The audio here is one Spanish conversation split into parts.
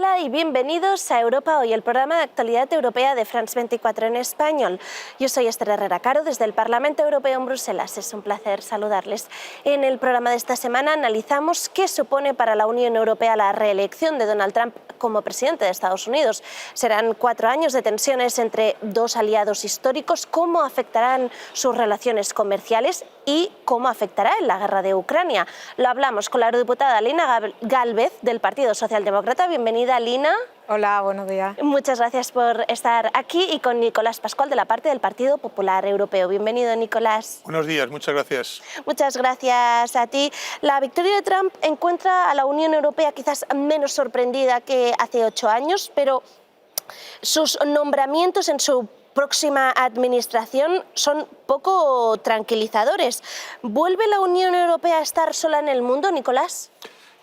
Hola y bienvenidos a Europa Hoy, el programa de actualidad europea de France 24 en español. Yo soy Esther Herrera Caro desde el Parlamento Europeo en Bruselas. Es un placer saludarles. En el programa de esta semana analizamos qué supone para la Unión Europea la reelección de Donald Trump como presidente de Estados Unidos. Serán 4 años de tensiones entre dos aliados históricos, cómo afectarán sus relaciones comerciales y cómo afectará en la guerra de Ucrania. Lo hablamos con la eurodiputada Lina Gálvez del Partido Socialdemócrata. Bienvenida, Lina. Hola, buenos días. Muchas gracias por estar aquí, y con Nicolás Pascual de la parte del Partido Popular Europeo. Bienvenido, Nicolás. Buenos días, muchas gracias. Muchas gracias a ti. La victoria de Trump encuentra a la Unión Europea quizás menos sorprendida que hace 8 años, pero sus nombramientos en su próxima administración son poco tranquilizadores. ¿Vuelve la Unión Europea a estar sola en el mundo, Nicolás?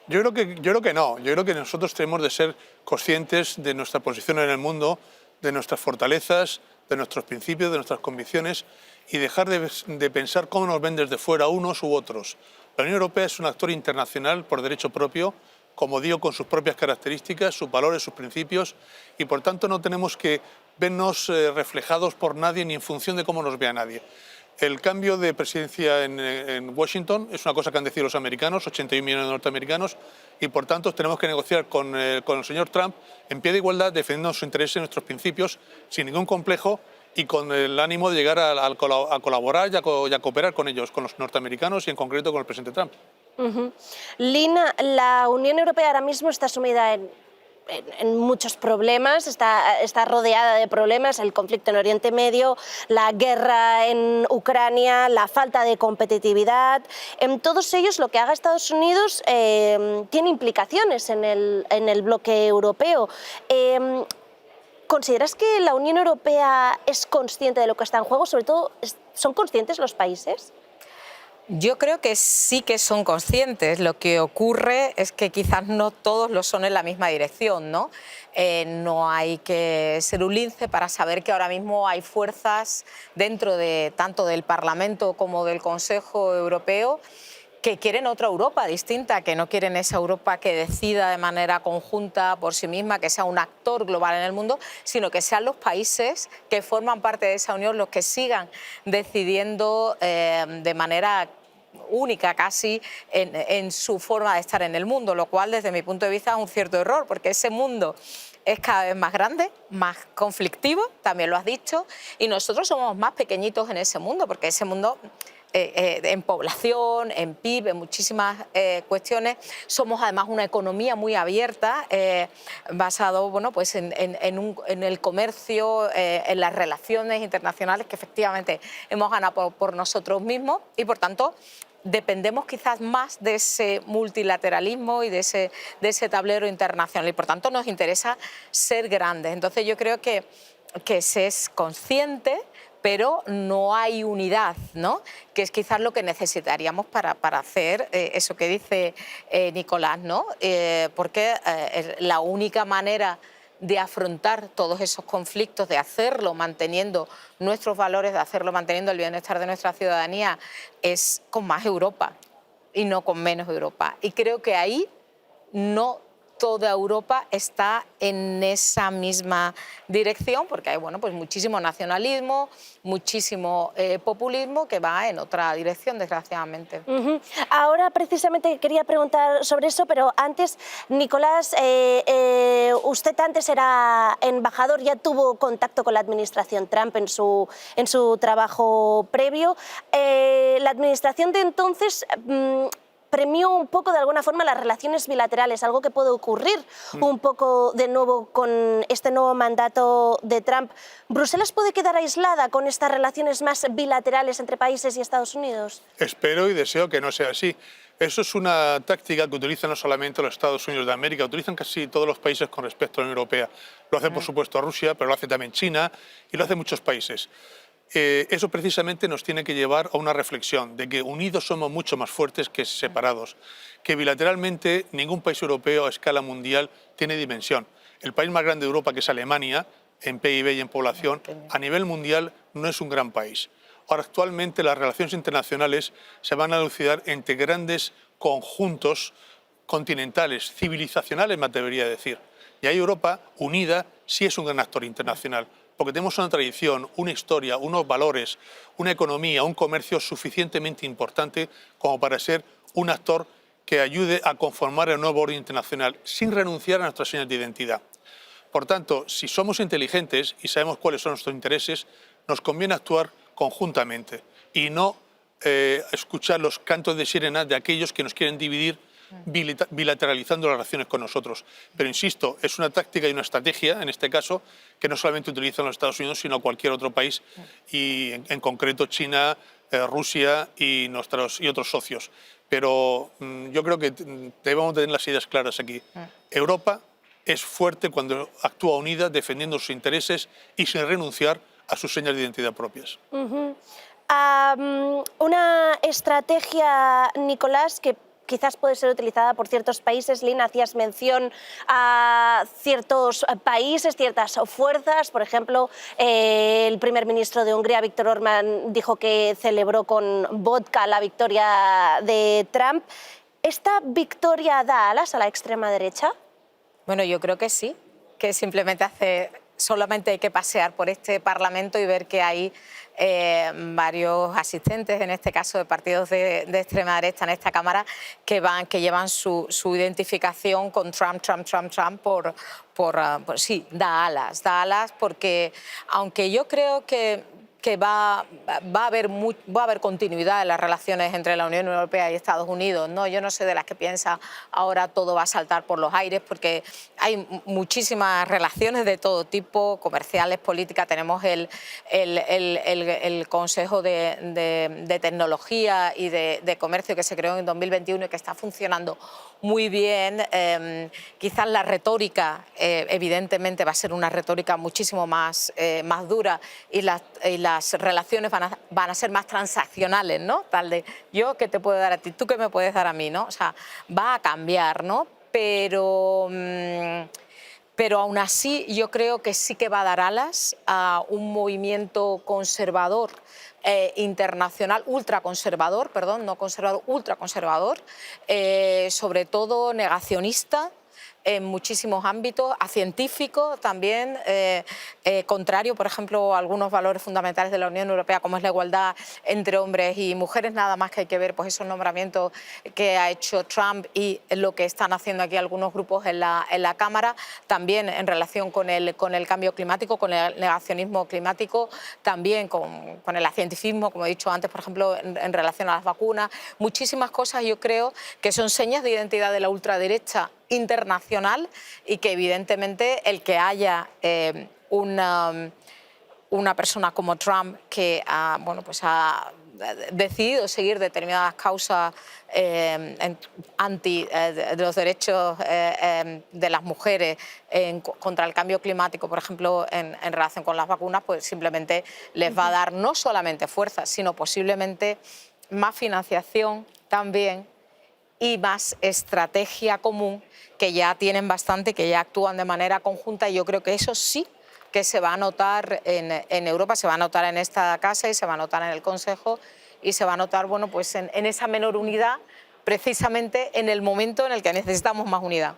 Yo creo que no. Yo creo que nosotros tenemos de ser conscientes de nuestra posición en el mundo, de nuestras fortalezas, de nuestros principios, de nuestras convicciones, y dejar de pensar cómo nos ven desde fuera unos u otros. La Unión Europea es un actor internacional por derecho propio, como digo, con sus propias características, sus valores, sus principios, y por tanto no tenemos que vernos reflejados por nadie ni en función de cómo nos vea nadie. El cambio de presidencia en Washington es una cosa que han decidido los americanos, 81 millones de norteamericanos, y por tanto tenemos que negociar con el señor Trump en pie de igualdad, defendiendo sus intereses y nuestros principios, sin ningún complejo y con el ánimo de llegar a colaborar y a cooperar con ellos, con los norteamericanos y en concreto con el presidente Trump. Lina, la Unión Europea ahora mismo está sumida en muchos problemas, está rodeada de problemas: el conflicto en Oriente Medio, la guerra en Ucrania, la falta de competitividad. En todos ellos, lo que haga Estados Unidos tiene implicaciones en el bloque europeo. ¿Consideras que la Unión Europea es consciente de lo que está en juego? Sobre todo, ¿son conscientes los países? Yo creo que sí que son conscientes. Lo que ocurre es que quizás no todos lo son en la misma dirección, ¿no? No hay que ser un lince para saber que ahora mismo hay fuerzas dentro de tanto del Parlamento como del Consejo Europeo que quieren otra Europa distinta, que no quieren esa Europa que decida de manera conjunta por sí misma, que sea un actor global en el mundo, sino que sean los países que forman parte de esa unión los que sigan decidiendo de manera única casi en su forma de estar en el mundo, lo cual desde mi punto de vista es un cierto error, porque ese mundo es cada vez más grande, más conflictivo, también lo has dicho, y nosotros somos más pequeñitos en ese mundo, porque ese mundo en población, en PIB, en muchísimas cuestiones, somos además una economía muy abierta, basado pues en el comercio, en las relaciones internacionales que efectivamente hemos ganado por nosotros mismos, y por tanto dependemos quizás más de ese multilateralismo y de ese tablero internacional, y por tanto nos interesa ser grandes. Entonces yo creo que se es consciente, pero no hay unidad, ¿no? Que es quizás lo que necesitaríamos para hacer eso que dice Nicolás, ¿no? Porque la única manera de afrontar todos esos conflictos, de hacerlo manteniendo nuestros valores, de hacerlo manteniendo el bienestar de nuestra ciudadanía, es con más Europa y no con menos Europa. Y creo que ahí no toda Europa está en esa misma dirección, porque hay pues muchísimo nacionalismo, muchísimo populismo que va en otra dirección, desgraciadamente. Ahora precisamente quería preguntar sobre eso, pero antes, Nicolás, usted antes era embajador, ya tuvo contacto con la administración Trump en su trabajo previo. La administración de entonces premió un poco de alguna forma las relaciones bilaterales, algo que puede ocurrir un poco de nuevo con este nuevo mandato de Trump. ¿Bruselas puede quedar aislada con estas relaciones más bilaterales entre países y Estados Unidos? Espero y deseo que no sea así. Eso es una táctica que utilizan no solamente los Estados Unidos de América, utilizan casi todos los países con respecto a la Unión Europea. Lo hace por supuesto Rusia, pero lo hace también China y lo hacen muchos países. Eso precisamente nos tiene que llevar a una reflexión de que unidos somos mucho más fuertes que separados, que bilateralmente ningún país europeo a escala mundial tiene dimensión. El país más grande de Europa, que es Alemania, en PIB y en población, a nivel mundial no es un gran país. Ahora, actualmente las relaciones internacionales se van a elucidar entre grandes conjuntos continentales, civilizacionales, me atrevería a decir. Y ahí Europa, unida, sí es un gran actor internacional, porque tenemos una tradición, una historia, unos valores, una economía, un comercio suficientemente importante como para ser un actor que ayude a conformar el nuevo orden internacional sin renunciar a nuestras señas de identidad. Por tanto, si somos inteligentes y sabemos cuáles son nuestros intereses, nos conviene actuar conjuntamente y no escuchar los cantos de sirena de aquellos que nos quieren dividir bilateralizando las relaciones con nosotros. Pero insisto, es una táctica y una estrategia, en este caso, que no solamente utilizan los Estados Unidos, sino cualquier otro país, y en concreto China, Rusia y otros socios. Pero yo creo que debemos tener las ideas claras aquí. Europa es fuerte cuando actúa unida, defendiendo sus intereses y sin renunciar a sus señas de identidad propias. Una estrategia, Nicolás, que quizás puede ser utilizada por ciertos países. Lynn, hacías mención a ciertos países, ciertas fuerzas. Por ejemplo, el primer ministro de Hungría, Viktor Orbán, dijo que celebró con vodka la victoria de Trump. ¿Esta victoria da alas a la extrema derecha? Bueno, yo creo que sí, que solamente hay que pasear por este Parlamento y ver que hay varios asistentes, en este caso de partidos de extrema derecha en esta Cámara, que llevan su identificación con Trump, sí, da alas, porque aunque yo creo que va a haber continuidad en las relaciones entre la Unión Europea y Estados Unidos, ¿no? Yo no soy de las que piensa ahora todo va a saltar por los aires, porque hay muchísimas relaciones de todo tipo, comerciales, políticas. Tenemos el Consejo de Tecnología y de Comercio que se creó en 2021 y que está funcionando muy bien. Quizás la retórica, evidentemente, va a ser una retórica muchísimo más dura, y las relaciones van a ser más transaccionales, ¿no? Tal de yo que te puedo dar a ti, tú que me puedes dar a mí, ¿no? O sea, va a cambiar, ¿no? Pero aún así yo creo que sí que va a dar alas a un movimiento conservador, internacional, ultraconservador, perdón, no conservador, ultraconservador, sobre todo negacionista en muchísimos ámbitos, a científico también, contrario, por ejemplo, a algunos valores fundamentales de la Unión Europea, como es la igualdad entre hombres y mujeres. Nada más que hay que ver pues esos nombramientos que ha hecho Trump y lo que están haciendo aquí algunos grupos en la Cámara, también en relación con el cambio climático, con el negacionismo climático, también con el acientificismo, como he dicho antes, por ejemplo, en relación a las vacunas. Muchísimas cosas yo creo que son señas de identidad de la ultraderecha internacional, y que evidentemente el que haya una persona como Trump que ha decidido seguir determinadas causas anti de los derechos de las mujeres contra el cambio climático, por ejemplo, en relación con las vacunas, pues simplemente les va a dar no solamente fuerza, sino posiblemente más financiación también y más estrategia común, que ya tienen bastante, que ya actúan de manera conjunta, y yo creo que eso sí que se va a notar en Europa, se va a notar en esta casa y se va a notar en el Consejo, y se va a notar bueno, pues en esa menor unidad, precisamente en el momento en el que necesitamos más unidad.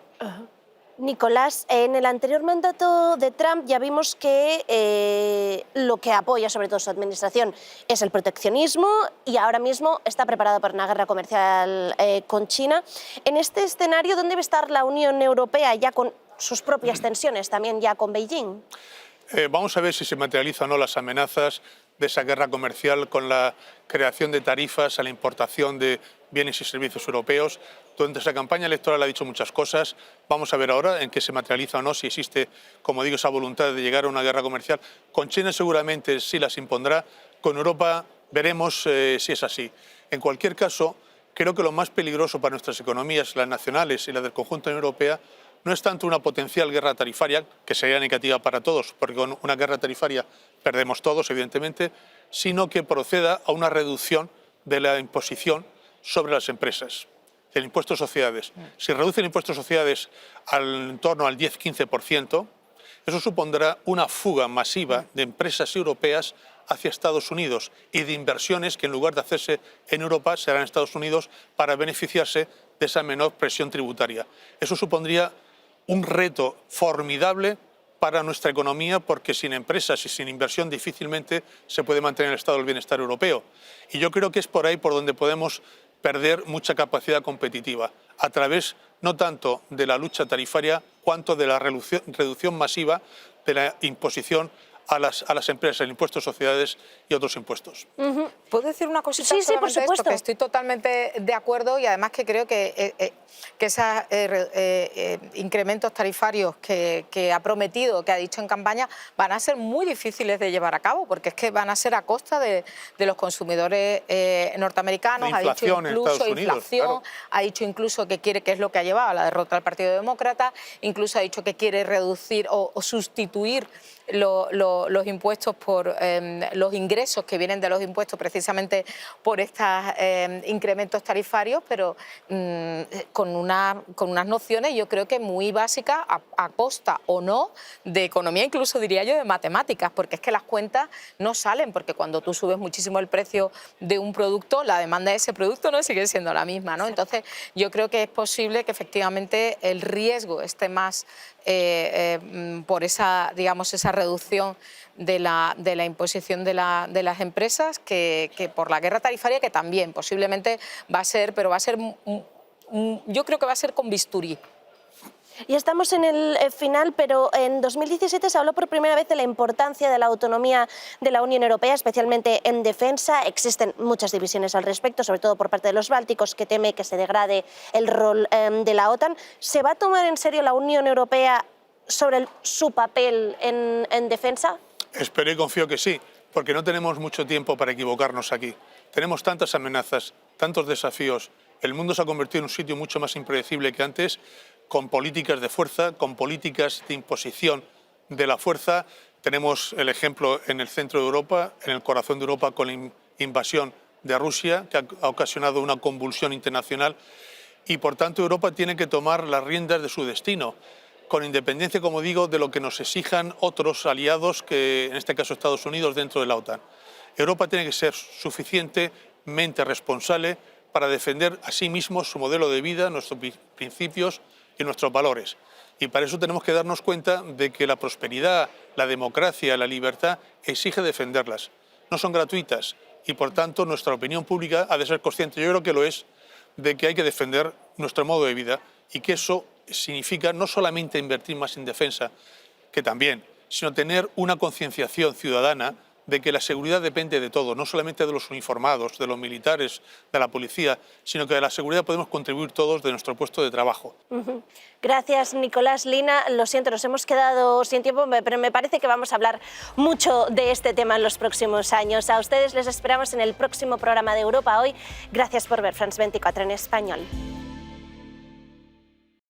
Nicolás, en el anterior mandato de Trump ya vimos que lo que apoya sobre todo su administración es el proteccionismo, y ahora mismo está preparado para una guerra comercial con China. En este escenario, ¿dónde debe estar la Unión Europea ya con sus propias tensiones, también ya con Beijing? Vamos a ver si se materializan o no las amenazas de esa guerra comercial con la creación de tarifas a la importación de bienes y servicios europeos. Durante esa campaña electoral ha dicho muchas cosas. Vamos a ver ahora en qué se materializa o no, si existe, como digo, esa voluntad de llegar a una guerra comercial. Con China seguramente sí las impondrá, con Europa veremos si es así. En cualquier caso, creo que lo más peligroso para nuestras economías, las nacionales y las del conjunto de la Unión Europea, no es tanto una potencial guerra tarifaria, que sería negativa para todos, porque con una guerra tarifaria perdemos todos, evidentemente, sino que proceda a una reducción de la imposición sobre las empresas, del impuesto de sociedades. Si reduce el impuesto de sociedades en torno al 10-15%, eso supondrá una fuga masiva de empresas europeas hacia Estados Unidos, y de inversiones que en lugar de hacerse en Europa serán en Estados Unidos para beneficiarse de esa menor presión tributaria. Eso supondría un reto formidable para nuestra economía, porque sin empresas y sin inversión difícilmente se puede mantener el estado del bienestar europeo. Y yo creo que es por ahí por donde podemos perder mucha capacidad competitiva, a través no tanto de la lucha tarifaria cuanto de la reducción masiva de la imposición a las empresas, el impuesto de sociedades y otros impuestos. ¿Puedo decir una cosita Sí, solamente por supuesto. esto? Que estoy totalmente de acuerdo, y además que creo que esos incrementos tarifarios que ha prometido, que ha dicho en campaña, van a ser muy difíciles de llevar a cabo, porque es que van a ser a costa de los consumidores norteamericanos. La inflación ha dicho en incluso Estados Unidos, inflación, claro. Ha dicho incluso que quiere, que es lo que ha llevado a la derrota del Partido Demócrata, incluso ha dicho que quiere reducir o sustituir los impuestos por los ingresos que vienen de los impuestos precisamente por estos incrementos tarifarios, pero con unas nociones yo creo que muy básicas, a costa o no de economía, incluso diría yo de matemáticas, porque es que las cuentas no salen, porque cuando tú subes muchísimo el precio de un producto, la demanda de ese producto no sigue siendo la misma, ¿no? Entonces yo creo que es posible que efectivamente el riesgo esté más por esa, digamos, esa reducción de la imposición de las empresas que por la guerra tarifaria, que también posiblemente va a ser, pero va a ser, yo creo que va a ser con bisturí. Y estamos en el final, pero en 2017 se habló por primera vez de la importancia de la autonomía de la Unión Europea, especialmente en defensa. Existen muchas divisiones al respecto, sobre todo por parte de los bálticos, que teme que se degrade el rol de la OTAN. ¿Se va a tomar en serio la Unión Europea sobre su papel en defensa? Espero y confío que sí, porque no tenemos mucho tiempo para equivocarnos aquí. Tenemos tantas amenazas, tantos desafíos. El mundo se ha convertido en un sitio mucho más impredecible que antes, con políticas de fuerza, con políticas de imposición de la fuerza. Tenemos el ejemplo en el centro de Europa, en el corazón de Europa, con la invasión de Rusia, que ha ocasionado una convulsión internacional. Y por tanto Europa tiene que tomar las riendas de su destino, con independencia, como digo, de lo que nos exijan otros aliados, que en este caso Estados Unidos, dentro de la OTAN. Europa tiene que ser suficientemente responsable para defender a sí mismo su modelo de vida, nuestros principios y nuestros valores. Y para eso tenemos que darnos cuenta de que la prosperidad, la democracia, la libertad exige defenderlas. No son gratuitas y por tanto nuestra opinión pública ha de ser consciente, yo creo que lo es, de que hay que defender nuestro modo de vida y que eso significa no solamente invertir más en defensa, que también, sino tener una concienciación ciudadana de que la seguridad depende de todo, no solamente de los uniformados, de los militares, de la policía, sino que de la seguridad podemos contribuir todos de nuestro puesto de trabajo. Gracias, Nicolás Lina. Lo siento, nos hemos quedado sin tiempo, pero me parece que vamos a hablar mucho de este tema en los próximos años. A ustedes les esperamos en el próximo programa de Europa Hoy. Gracias por ver France 24 en español.